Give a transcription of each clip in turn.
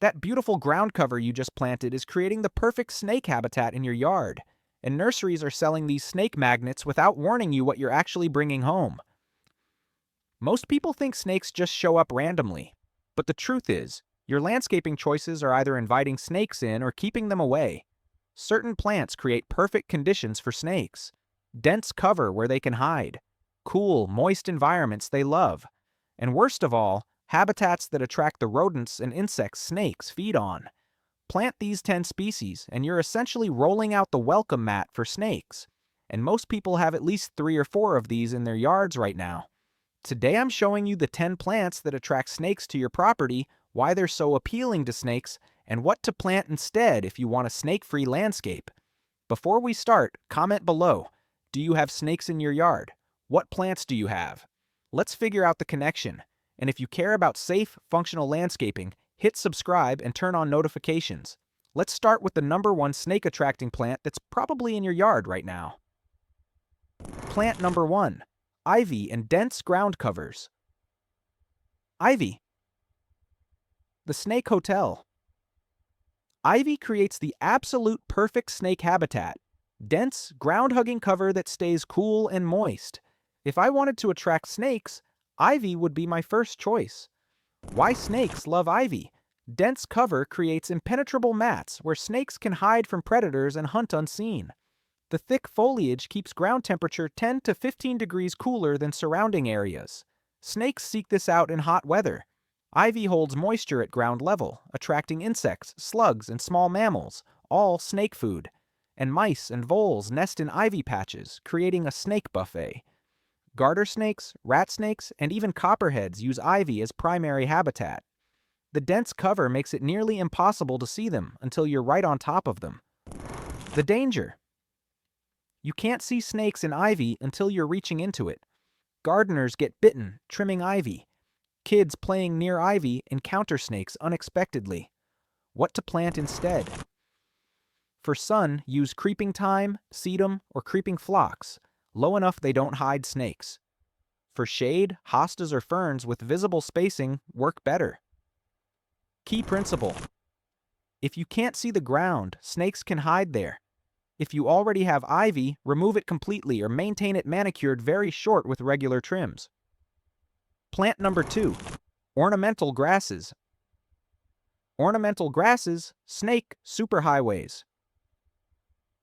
That beautiful ground cover you just planted is creating the perfect snake habitat in your yard, and nurseries are selling these snake magnets without warning you what you're actually bringing home. Most people think snakes just show up randomly, but the truth is, your landscaping choices are either inviting snakes in or keeping them away. Certain plants create perfect conditions for snakes. Dense cover where they can hide. Cool, moist environments they love. And worst of all, habitats that attract the rodents and insects snakes feed on. Plant these 10 species, and you're essentially rolling out the welcome mat for snakes. And most people have at least 3 or 4 of these in their yards right now. Today I'm showing you the 10 plants that attract snakes to your property, why they're so appealing to snakes, and what to plant instead if you want a snake-free landscape. Before we start, comment below. Do you have snakes in your yard? What plants do you have? Let's figure out the connection. And if you care about safe, functional landscaping, hit subscribe and turn on notifications. Let's start with the #1 snake-attracting plant that's probably in your yard right now. Plant number 1. Ivy and dense ground covers. Ivy. The Snake Hotel. Ivy creates the absolute perfect snake habitat. Dense, ground-hugging cover that stays cool and moist. If I wanted to attract snakes, ivy would be my first choice. Why snakes love ivy? Dense cover creates impenetrable mats where snakes can hide from predators and hunt unseen. The thick foliage keeps ground temperature 10 to 15 degrees cooler than surrounding areas. Snakes seek this out in hot weather. Ivy holds moisture at ground level, attracting insects, slugs, and small mammals, all snake food. And mice and voles nest in ivy patches, creating a snake buffet. Garter snakes, rat snakes, and even copperheads use ivy as primary habitat. The dense cover makes it nearly impossible to see them until you're right on top of them. The danger. You can't see snakes in ivy until you're reaching into it. Gardeners get bitten trimming ivy. Kids playing near ivy encounter snakes unexpectedly. What to plant instead? For sun, use creeping thyme, sedum, or creeping phlox, low enough they don't hide snakes. For shade, hostas or ferns with visible spacing work better. Key principle. If you can't see the ground, snakes can hide there. If you already have ivy, remove it completely or maintain it manicured very short with regular trims. Plant number 2. Ornamental grasses. Ornamental grasses, snake superhighways.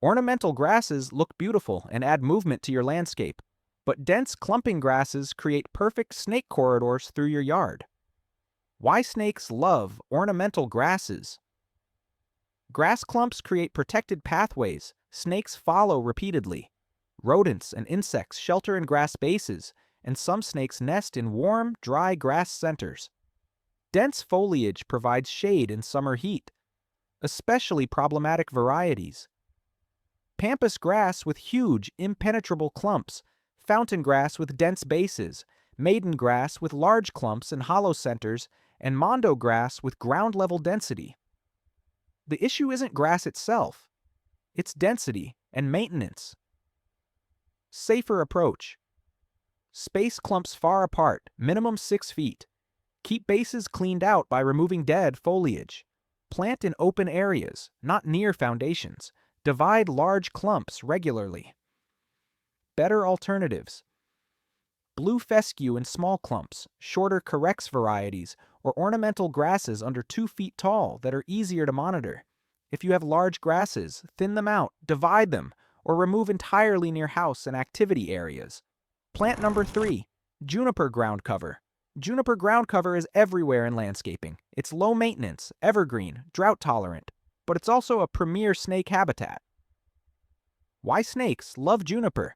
Ornamental grasses look beautiful and add movement to your landscape, but dense clumping grasses create perfect snake corridors through your yard. Why snakes love ornamental grasses? Grass clumps create protected pathways. Snakes follow repeatedly. Rodents and insects shelter in grass bases, and some snakes nest in warm, dry grass centers. Dense foliage provides shade in summer heat, especially problematic varieties. Pampas grass with huge, impenetrable clumps, fountain grass with dense bases, maiden grass with large clumps and hollow centers, and mondo grass with ground-level density. The issue isn't grass itself. It's density and maintenance. Safer approach. Space clumps far apart, minimum 6 feet. Keep bases cleaned out by removing dead foliage. Plant in open areas, not near foundations. Divide large clumps regularly. Better alternatives. Blue fescue in small clumps, shorter carex varieties, or ornamental grasses under 2 feet tall that are easier to monitor. If you have large grasses, thin them out, divide them, or remove entirely near house and activity areas. Plant number 3. Juniper ground cover. Juniper ground cover is everywhere in landscaping. It's low maintenance, evergreen, drought tolerant, but it's also a premier snake habitat. Why snakes love juniper?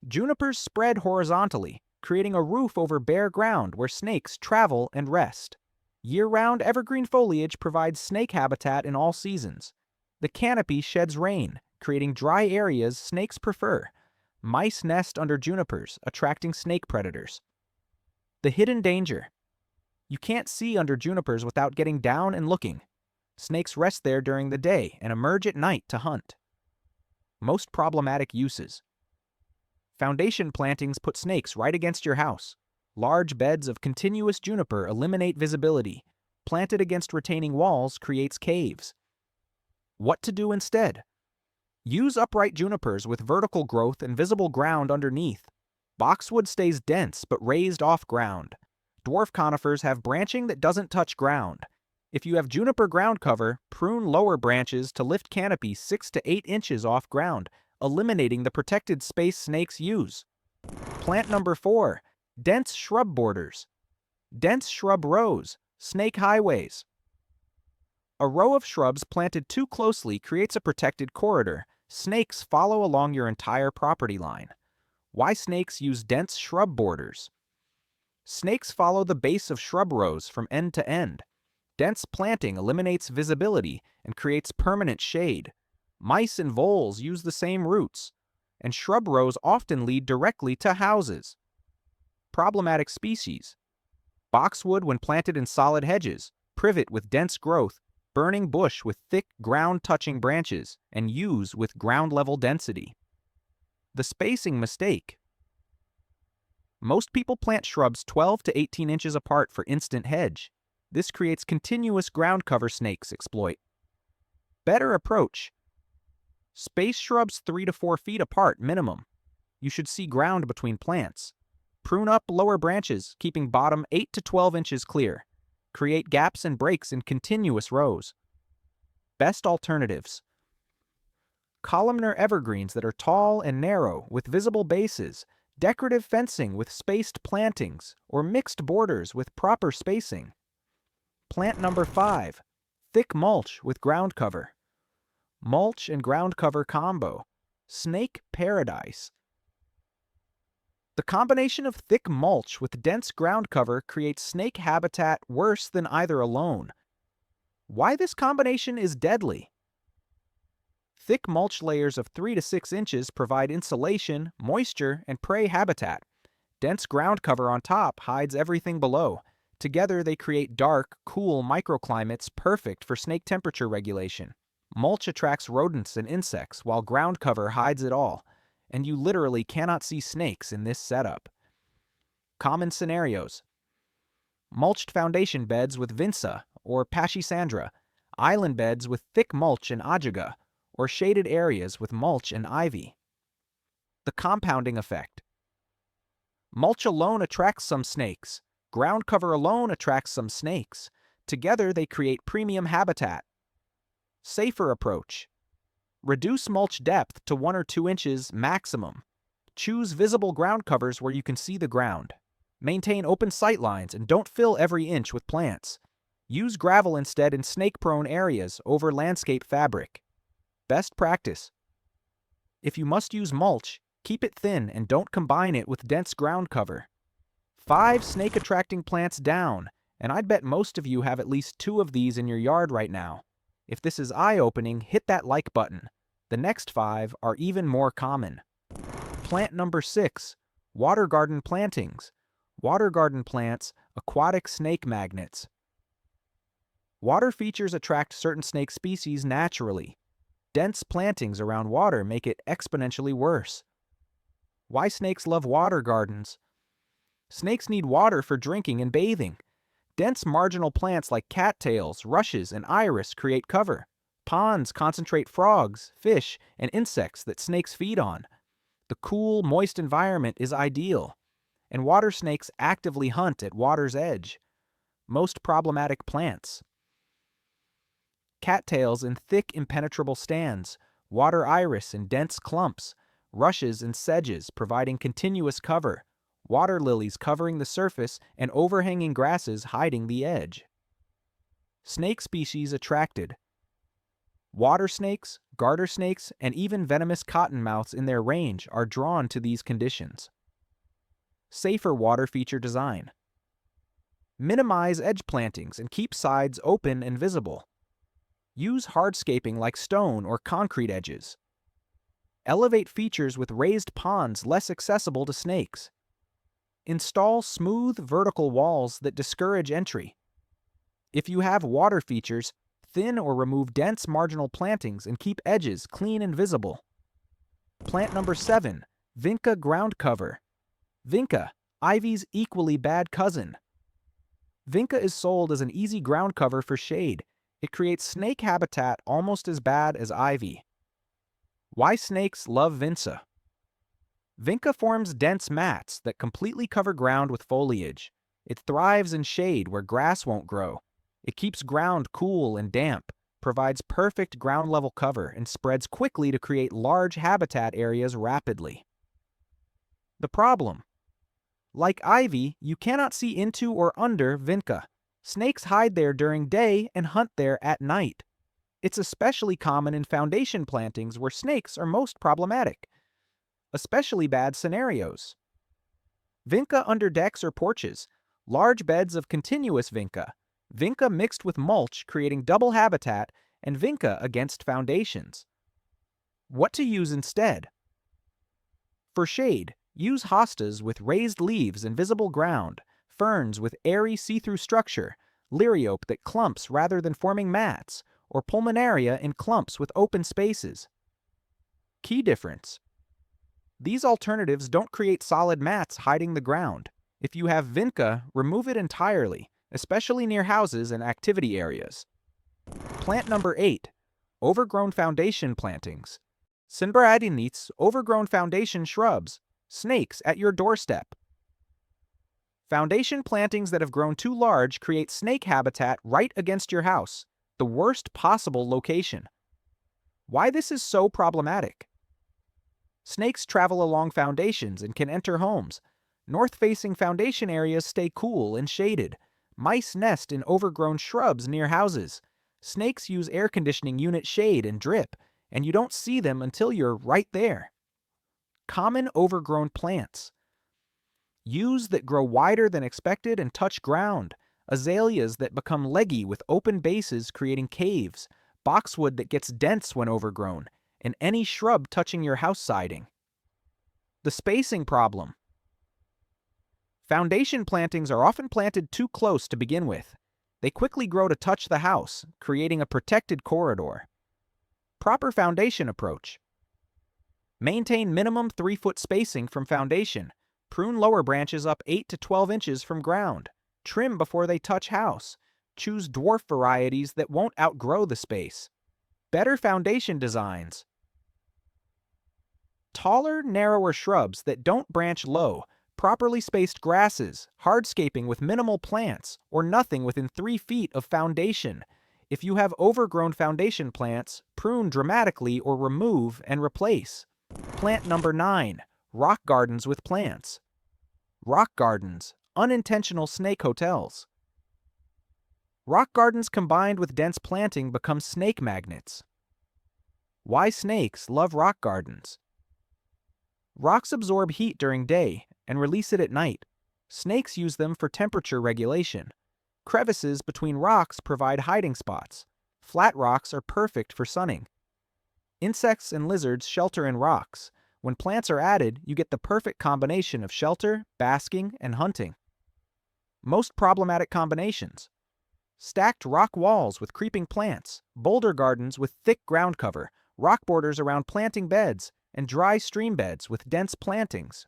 Junipers spread horizontally, creating a roof over bare ground where snakes travel and rest. Year-round evergreen foliage provides snake habitat in all seasons. The canopy sheds rain, creating dry areas snakes prefer. Mice nest under junipers, attracting snake predators. The hidden danger. You can't see under junipers without getting down and looking. Snakes rest there during the day and emerge at night to hunt. Most problematic uses. Foundation plantings put snakes right against your house. Large beds of continuous juniper eliminate visibility. planted against retaining walls, creates caves. What to do instead? Use upright junipers with vertical growth and visible ground underneath. Boxwood stays dense but raised off ground. Dwarf conifers have branching that doesn't touch ground. If you have juniper ground cover, prune lower branches to lift canopy 6 to 8 inches off ground, eliminating the protected space snakes use. Plant number 4, dense shrub borders. Dense shrub rows, snake highways. A row of shrubs planted too closely creates a protected corridor. Snakes follow along your entire property line. Why snakes use dense shrub borders? Snakes follow the base of shrub rows from end to end. Dense planting eliminates visibility and creates permanent shade. Mice and voles use the same routes, and shrub rows often lead directly to houses. Problematic species. Boxwood when planted in solid hedges, privet with dense growth, burning bush with thick ground-touching branches, and yews with ground-level density. The spacing mistake. Most people plant shrubs 12 to 18 inches apart for instant hedge. This creates continuous ground cover snakes exploit. Better approach. Space shrubs 3 to 4 feet apart minimum. You should see ground between plants. Prune up lower branches, keeping bottom 8 to 12 inches clear. Create gaps and breaks in continuous rows. Best alternatives. Columnar evergreens that are tall and narrow with visible bases, decorative fencing with spaced plantings, or mixed borders with proper spacing. Plant number 5, thick mulch with ground cover. Mulch and ground cover combo. Snake paradise. The combination of thick mulch with dense ground cover creates snake habitat worse than either alone. Why this combination is deadly? Thick mulch layers of 3 to 6 inches provide insulation, moisture, and prey habitat. Dense ground cover on top hides everything below. Together they create dark, cool microclimates perfect for snake temperature regulation. Mulch attracts rodents and insects while ground cover hides it all. And you literally cannot see snakes in this setup. Common scenarios. Mulched foundation beds with vinca or pachycandra, island beds with thick mulch and ajaga, or shaded areas with mulch and ivy. The compounding effect. Mulch alone attracts some snakes. Ground cover alone attracts some snakes. Together they create premium habitat. Safer approach. Reduce mulch depth to 1 or 2 inches maximum. Choose visible ground covers where you can see the ground. Maintain open sight lines and don't fill every inch with plants. Use gravel instead in snake-prone areas over landscape fabric. Best practice. If you must use mulch, keep it thin and don't combine it with dense ground cover. 5 snake-attracting plants down, and I'd bet most of you have at least 2 of these in your yard right now. If this is eye-opening, hit that like button. The next 5 are even more common. Plant number 6, water garden plantings. Water garden plants, aquatic snake magnets. Water features attract certain snake species naturally. Dense plantings around water make it exponentially worse. Why snakes love water gardens? Snakes need water for drinking and bathing. Dense marginal plants like cattails, rushes, and iris create cover. Ponds concentrate frogs, fish, and insects that snakes feed on. The cool, moist environment is ideal, and water snakes actively hunt at water's edge. Most problematic plants. Cattails in thick, impenetrable stands, water iris in dense clumps, rushes and sedges providing continuous cover, water lilies covering the surface, and overhanging grasses hiding the edge. Snake species attracted. Water snakes, garter snakes, and even venomous cottonmouths in their range are drawn to these conditions. Safer water feature design. Minimize edge plantings and keep sides open and visible. Use hardscaping like stone or concrete edges. Elevate features with raised ponds less accessible to snakes. Install smooth vertical walls that discourage entry. If you have water features, thin or remove dense marginal plantings and keep edges clean and visible. Plant number 7, vinca ground cover. Vinca, ivy's equally bad cousin. Vinca is sold as an easy ground cover for shade. It creates snake habitat almost as bad as ivy. Why snakes love Vinca? Vinca forms dense mats that completely cover ground with foliage. It thrives in shade where grass won't grow. It keeps ground cool and damp, provides perfect ground level cover, and spreads quickly to create large habitat areas rapidly. The problem: like ivy, you cannot see into or under Vinca. Snakes hide there during day and hunt there at night. It's especially common in foundation plantings where snakes are most problematic. Especially bad scenarios: Vinca under decks or porches, large beds of continuous Vinca, Vinca mixed with mulch creating double habitat, and Vinca against foundations. What to use instead? For shade, use hostas with raised leaves and visible ground, ferns with airy see-through structure, liriope that clumps rather than forming mats, or pulmonaria in clumps with open spaces. Key difference: these alternatives don't create solid mats hiding the ground. If you have Vinca, remove it entirely, especially near houses and activity areas. Plant number 8. Overgrown foundation plantings. Synbaradinites, overgrown foundation shrubs. Snakes at your doorstep. Foundation plantings that have grown too large create snake habitat right against your house, the worst possible location. Why this is so problematic? Snakes travel along foundations and can enter homes. North-facing foundation areas stay cool and shaded. Mice nest in overgrown shrubs near houses. Snakes use air conditioning unit shade and drip, and you don't see them until you're right there. Common overgrown plants. Yews that grow wider than expected and touch ground. Azaleas that become leggy with open bases creating caves. Boxwood that gets dense when overgrown, and any shrub touching your house siding. The spacing problem. Foundation plantings are often planted too close to begin with. They quickly grow to touch the house, creating a protected corridor. Proper foundation approach. Maintain minimum 3-foot spacing from foundation. Prune lower branches up 8 to 12 inches from ground. Trim before they touch house. Choose dwarf varieties that won't outgrow the space. Better foundation designs. Taller, narrower shrubs that don't branch low, properly spaced grasses, hardscaping with minimal plants, or nothing within 3 feet of foundation. If you have overgrown foundation plants, prune dramatically or remove and replace. Plant number 9. Rock gardens with plants. Rock gardens, unintentional snake hotels. Rock gardens combined with dense planting become snake magnets. Why snakes love rock gardens? Rocks absorb heat during day and release it at night. Snakes use them for temperature regulation. Crevices between rocks provide hiding spots. Flat rocks are perfect for sunning. Insects and lizards shelter in rocks. When plants are added, you get the perfect combination of shelter, basking, and hunting. Most problematic combinations: stacked rock walls with creeping plants, boulder gardens with thick ground cover, rock borders around planting beds, and dry stream beds with dense plantings.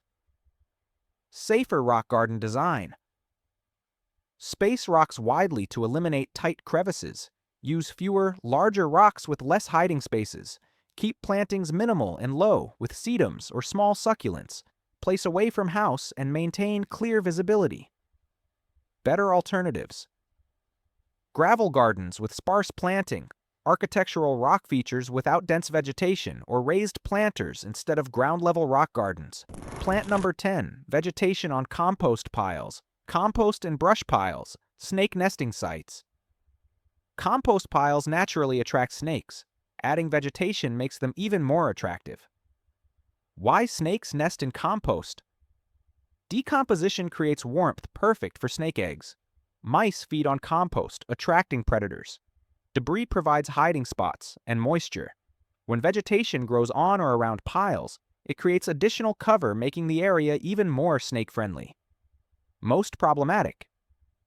Safer rock garden design. Space rocks widely to eliminate tight crevices. Use fewer, larger rocks with less hiding spaces. Keep plantings minimal and low with sedums or small succulents. Place away from house and maintain clear visibility. Better alternatives: gravel gardens with sparse planting, architectural rock features without dense vegetation, or raised planters instead of ground-level rock gardens. Plant number 10. Vegetation on compost piles. Compost and brush piles, snake nesting sites. Compost piles naturally attract snakes. Adding vegetation makes them even more attractive. Why snakes nest in compost? Decomposition creates warmth perfect for snake eggs. Mice feed on compost, attracting predators. Debris provides hiding spots and moisture. When vegetation grows on or around piles, it creates additional cover, making the area even more snake-friendly. Most problematic: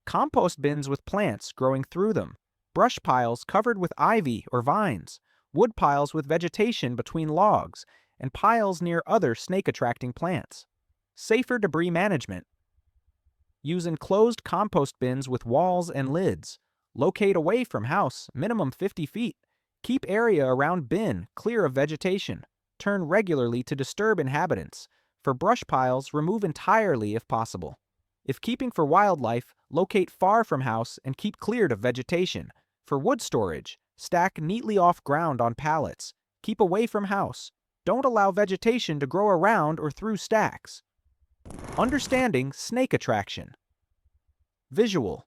compost bins with plants growing through them, brush piles covered with ivy or vines, wood piles with vegetation between logs, and piles near other snake-attracting plants. Safer debris management. Use enclosed compost bins with walls and lids. Locate away from house, minimum 50 feet. Keep area around bin clear of vegetation. Turn regularly to disturb inhabitants. For brush piles, remove entirely if possible. If keeping for wildlife, locate far from house and keep cleared of vegetation. For wood storage, stack neatly off ground on pallets. Keep away from house. Don't allow vegetation to grow around or through stacks. Understanding snake attraction. Visual.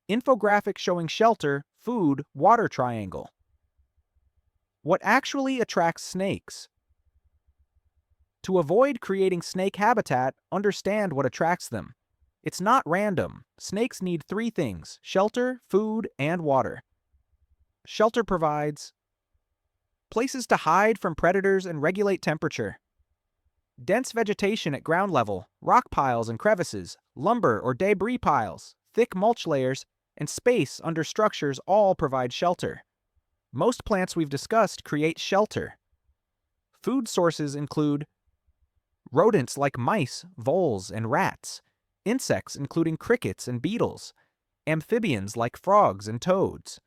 Infographic showing shelter, food, water triangle. What actually attracts snakes? To avoid creating snake habitat, understand what attracts them. It's not random. Snakes need three things: shelter, food, and water. Shelter provides places to hide from predators and regulate temperature. Dense vegetation at ground level, rock piles and crevices, lumber or debris piles, thick mulch layers, and space under structures all provide shelter. Most plants we've discussed create shelter. Food sources include rodents like mice, voles, and rats, insects including crickets and beetles, amphibians like frogs and toads,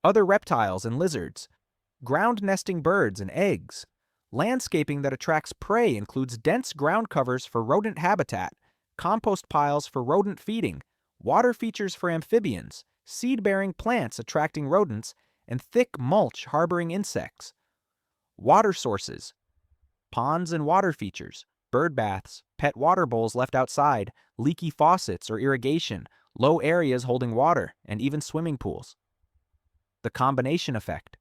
other reptiles and lizards, ground-nesting birds and eggs. Landscaping that attracts prey includes dense ground covers for rodent habitat, compost piles for rodent feeding, water features for amphibians, seed-bearing plants attracting rodents, and thick mulch harboring insects. Water sources: ponds and water features, bird baths, pet water bowls left outside, leaky faucets or irrigation, low areas holding water, and even swimming pools. The combination effect.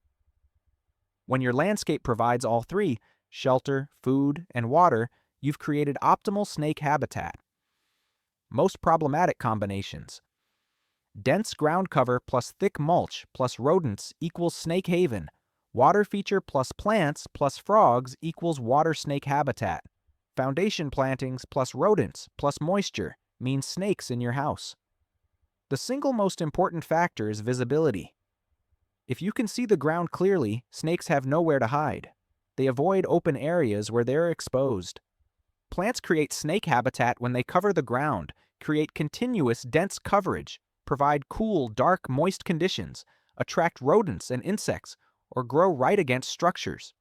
When your landscape provides all three, shelter, food, and water, you've created optimal snake habitat. Most problematic combinations. Dense ground cover plus thick mulch plus rodents equals snake haven. Water feature plus plants plus frogs equals water snake habitat. Foundation plantings plus rodents plus moisture means snakes in your house. The single most important factor is visibility. If you can see the ground clearly, snakes have nowhere to hide. They avoid open areas where they're exposed. Plants create snake habitat when they cover the ground, create continuous, dense coverage, provide cool, dark, moist conditions, attract rodents and insects, or grow right against structures.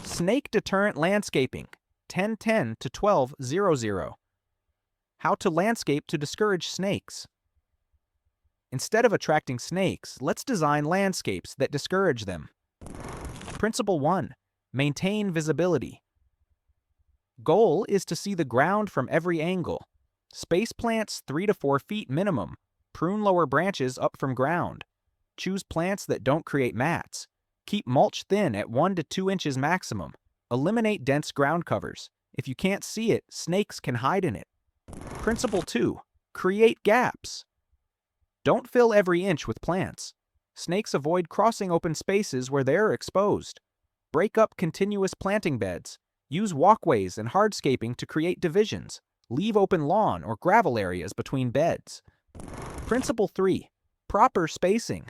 Snake deterrent landscaping, 1010 to 1200. How to landscape to discourage snakes. Instead of attracting snakes, let's design landscapes that discourage them. Principle 1. Maintain visibility. Goal is to see the ground from every angle. Space plants 3 to 4 feet minimum. Prune lower branches up from ground. Choose plants that don't create mats. Keep mulch thin at 1 to 2 inches maximum. Eliminate dense ground covers. If you can't see it, snakes can hide in it. Principle 2. Create gaps. Don't fill every inch with plants. Snakes avoid crossing open spaces where they are exposed. Break up continuous planting beds. Use walkways and hardscaping to create divisions. Leave open lawn or gravel areas between beds. Principle 3. Proper spacing.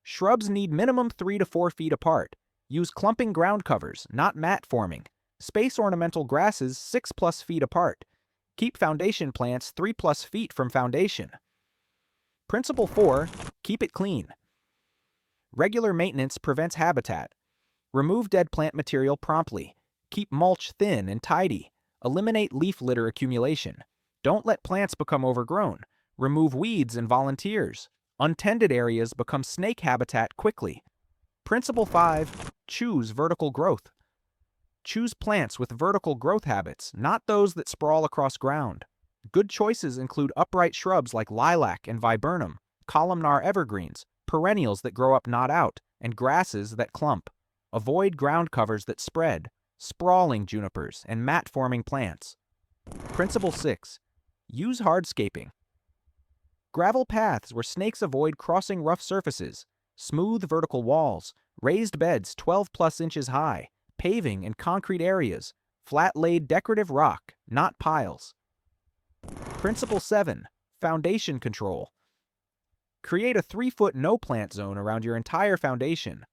Shrubs need minimum 3 to 4 feet apart. Use clumping ground covers, not mat forming. Space ornamental grasses 6+ feet apart. Keep foundation plants 3+ feet from foundation. Principle 4. Keep it clean. Regular maintenance prevents habitat. Remove dead plant material promptly. Keep mulch thin and tidy. Eliminate leaf litter accumulation. Don't let plants become overgrown. Remove weeds and volunteers. Untended areas become snake habitat quickly. Principle 5. Choose vertical growth. Choose plants with vertical growth habits, not those that sprawl across ground. Good choices include upright shrubs like lilac and viburnum, columnar evergreens, perennials that grow up not out, and grasses that clump. Avoid ground covers that spread, sprawling junipers, and mat-forming plants. Principle 6. Use hardscaping. Gravel paths where snakes avoid crossing rough surfaces, smooth vertical walls, raised beds 12+ inches high, paving and concrete areas, flat-laid decorative rock, not piles. Principle 7. Foundation control. Create a 3-foot no-plant zone around your entire foundation.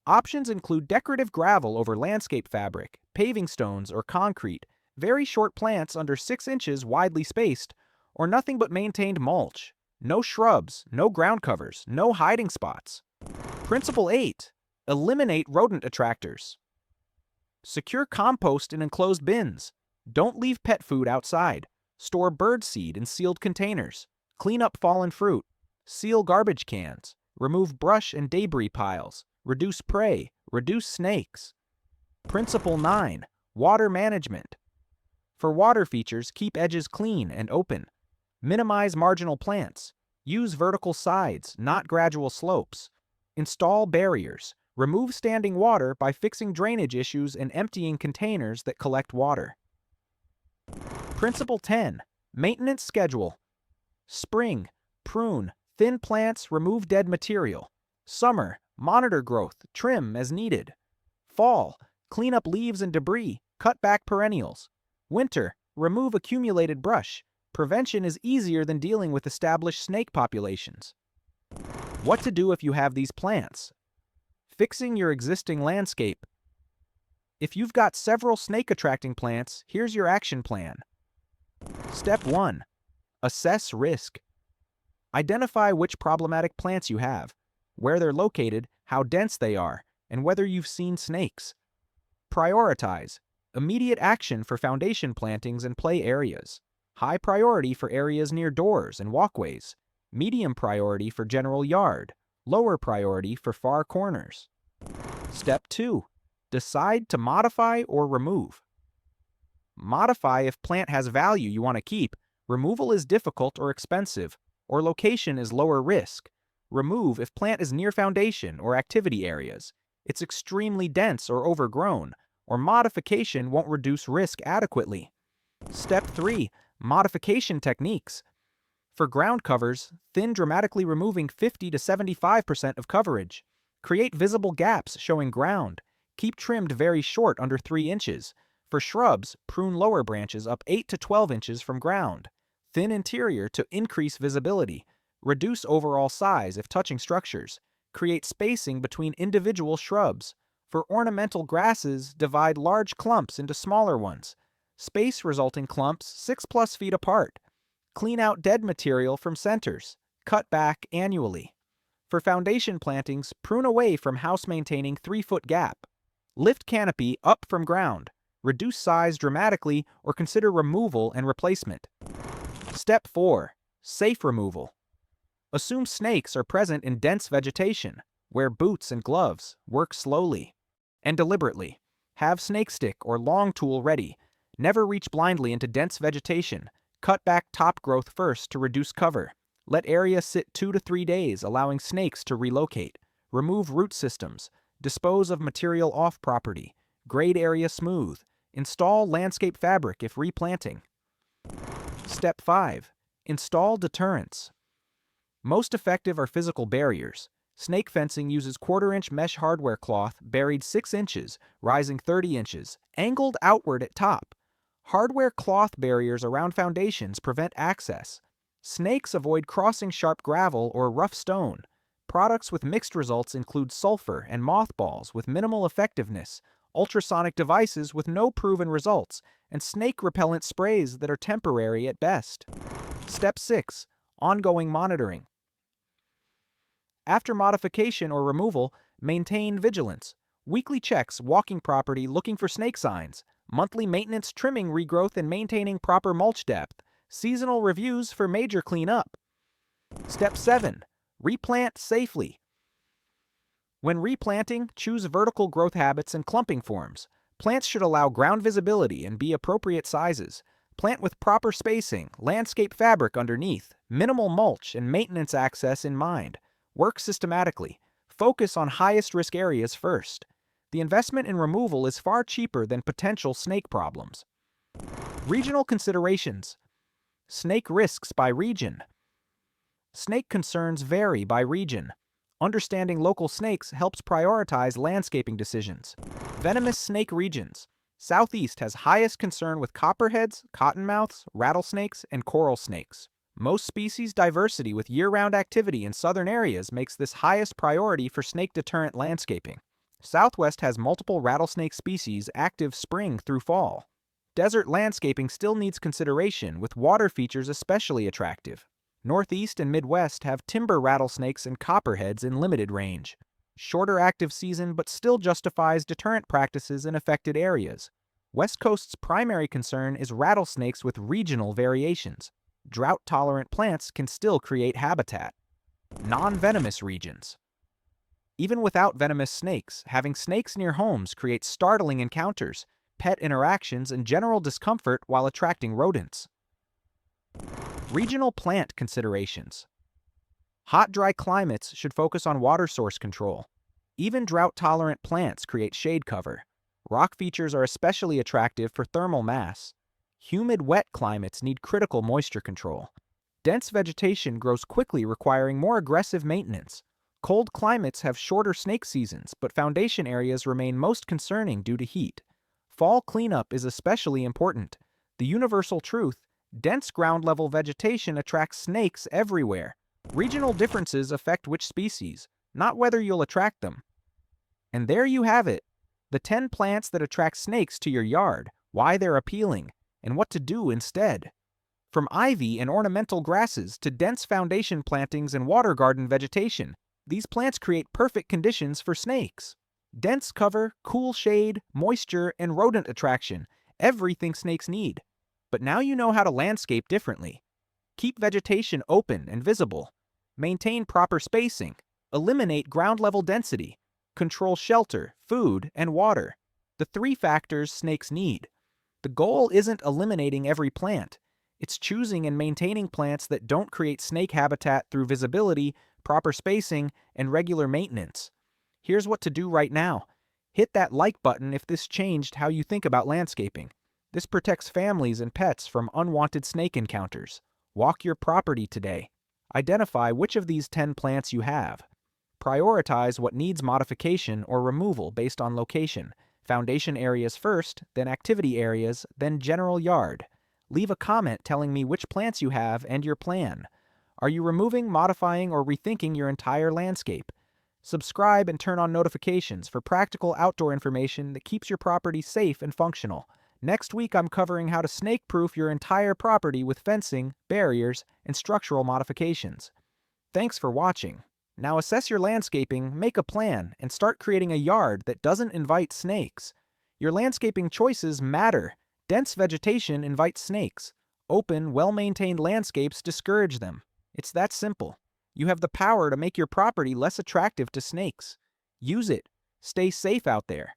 Options include decorative gravel over landscape fabric, paving stones or concrete, very short plants under 6 inches widely spaced, or nothing but maintained mulch. No shrubs, no ground covers, no hiding spots. Principle 8. Eliminate rodent attractors. Secure compost in enclosed bins. Don't leave pet food outside. Store bird seed in sealed containers. Clean up fallen fruit. Seal garbage cans. Remove brush and debris piles. Reduce prey. Reduce snakes. Principle 9. Water management. For water features, keep edges clean and open. Minimize marginal plants. Use vertical sides, not gradual slopes. Install barriers. Remove standing water by fixing drainage issues and emptying containers that collect water. Principle 10. Maintenance schedule. Spring, prune, thin plants, remove dead material. Summer, monitor growth, trim as needed. Fall, clean up leaves and debris, cut back perennials. Winter, remove accumulated brush. Prevention is easier than dealing with established snake populations. What to do if you have these plants? Fixing your existing landscape. If you've got several snake-attracting plants, here's your action plan. Step 1. Assess risk. Identify which problematic plants you have, where they're located, how dense they are, and whether you've seen snakes. Prioritize. Immediate action for foundation plantings and play areas. High priority for areas near doors and walkways. Medium priority for general yard. Lower priority for far corners. Step 2. Decide to modify or remove. Modify if plant has value you want to keep, removal is difficult or expensive, or location is lower risk. Remove if plant is near foundation or activity areas, it's extremely dense or overgrown, or modification won't reduce risk adequately. Step 3. Modification techniques. For ground covers, thin dramatically removing 50 to 75% of coverage. Create visible gaps showing ground. Keep trimmed very short under 3 inches. For shrubs, prune lower branches up 8 to 12 inches from ground. Thin interior to increase visibility. Reduce overall size if touching structures. Create spacing between individual shrubs. For ornamental grasses, divide large clumps into smaller ones. Space resulting clumps 6+ feet apart. Clean out dead material from centers. Cut back annually. For foundation plantings, prune away from house-maintaining 3-foot gap. Lift canopy up from ground. Reduce size dramatically or consider removal and replacement. Step 4. Safe removal. Assume snakes are present in dense vegetation. Wear boots and gloves. Work slowly and deliberately. Have snake stick or long tool ready. Never reach blindly into dense vegetation. Cut back top growth first to reduce cover. Let area sit 2 to 3 days, allowing snakes to relocate. Remove root systems. Dispose of material off property. Grade area smooth. Install landscape fabric if replanting. Step 5. Install deterrents. Most effective are physical barriers. Snake fencing uses 1/4-inch mesh hardware cloth buried 6 inches, rising 30 inches, angled outward at top. Hardware cloth barriers around foundations prevent access. Snakes avoid crossing sharp gravel or rough stone. Products with mixed results include sulfur and mothballs with minimal effectiveness, ultrasonic devices with no proven results, and snake repellent sprays that are temporary at best. Step 6. Ongoing monitoring. After modification or removal, maintain vigilance. Weekly checks walking property looking for snake signs. Monthly maintenance trimming regrowth and maintaining proper mulch depth. Seasonal reviews for major cleanup. Step 7. Replant safely. When replanting, choose vertical growth habits and clumping forms. Plants should allow ground visibility and be appropriate sizes. Plant with proper spacing, landscape fabric underneath, minimal mulch, and maintenance access in mind. Work systematically. Focus on highest risk areas first. The investment in removal is far cheaper than potential snake problems. Regional considerations. Snake risks by region. Snake concerns vary by region. Understanding local snakes helps prioritize landscaping decisions. Venomous snake regions. Southeast has highest concern with copperheads, cottonmouths, rattlesnakes, and coral snakes. Most species diversity with year-round activity in southern areas makes this highest priority for snake deterrent landscaping. Southwest has multiple rattlesnake species active spring through fall. Desert landscaping still needs consideration, with water features especially attractive. Northeast and Midwest have timber rattlesnakes and copperheads in limited range. Shorter active season but still justifies deterrent practices in affected areas. West Coast's primary concern is rattlesnakes with regional variations. Drought-tolerant plants can still create habitat. Non-venomous regions. Even without venomous snakes, having snakes near homes creates startling encounters, pet interactions, and general discomfort while attracting rodents. Regional plant considerations. Hot, dry climates should focus on water source control. Even drought-tolerant plants create shade cover. Rock features are especially attractive for thermal mass. Humid, wet climates need critical moisture control. Dense vegetation grows quickly, requiring more aggressive maintenance. Cold climates have shorter snake seasons, but foundation areas remain most concerning due to heat. Fall cleanup is especially important. The universal truth: dense ground-level vegetation attracts snakes everywhere. Regional differences affect which species, not whether you'll attract them. And there you have it, the 10 plants that attract snakes to your yard, why they're appealing, and what to do instead. From ivy and ornamental grasses to dense foundation plantings and water garden vegetation, these plants create perfect conditions for snakes. Dense cover, cool shade, moisture, and rodent attraction, everything snakes need. But now you know how to landscape differently. Keep vegetation open and visible. Maintain proper spacing. Eliminate ground-level density. Control shelter, food, and water. The 3 factors snakes need. The goal isn't eliminating every plant. It's choosing and maintaining plants that don't create snake habitat through visibility, proper spacing, and regular maintenance. Here's what to do right now. Hit that like button if this changed how you think about landscaping. This protects families and pets from unwanted snake encounters. Walk your property today. Identify which of these 10 plants you have. Prioritize what needs modification or removal based on location. Foundation areas first, then activity areas, then general yard. Leave a comment telling me which plants you have and your plan. Are you removing, modifying, or rethinking your entire landscape? Subscribe and turn on notifications for practical outdoor information that keeps your property safe and functional. Next week, I'm covering how to snake-proof your entire property with fencing, barriers, and structural modifications. Thanks for watching. Now assess your landscaping, make a plan, and start creating a yard that doesn't invite snakes. Your landscaping choices matter. Dense vegetation invites snakes. Open, well-maintained landscapes discourage them. It's that simple. You have the power to make your property less attractive to snakes. Use it. Stay safe out there.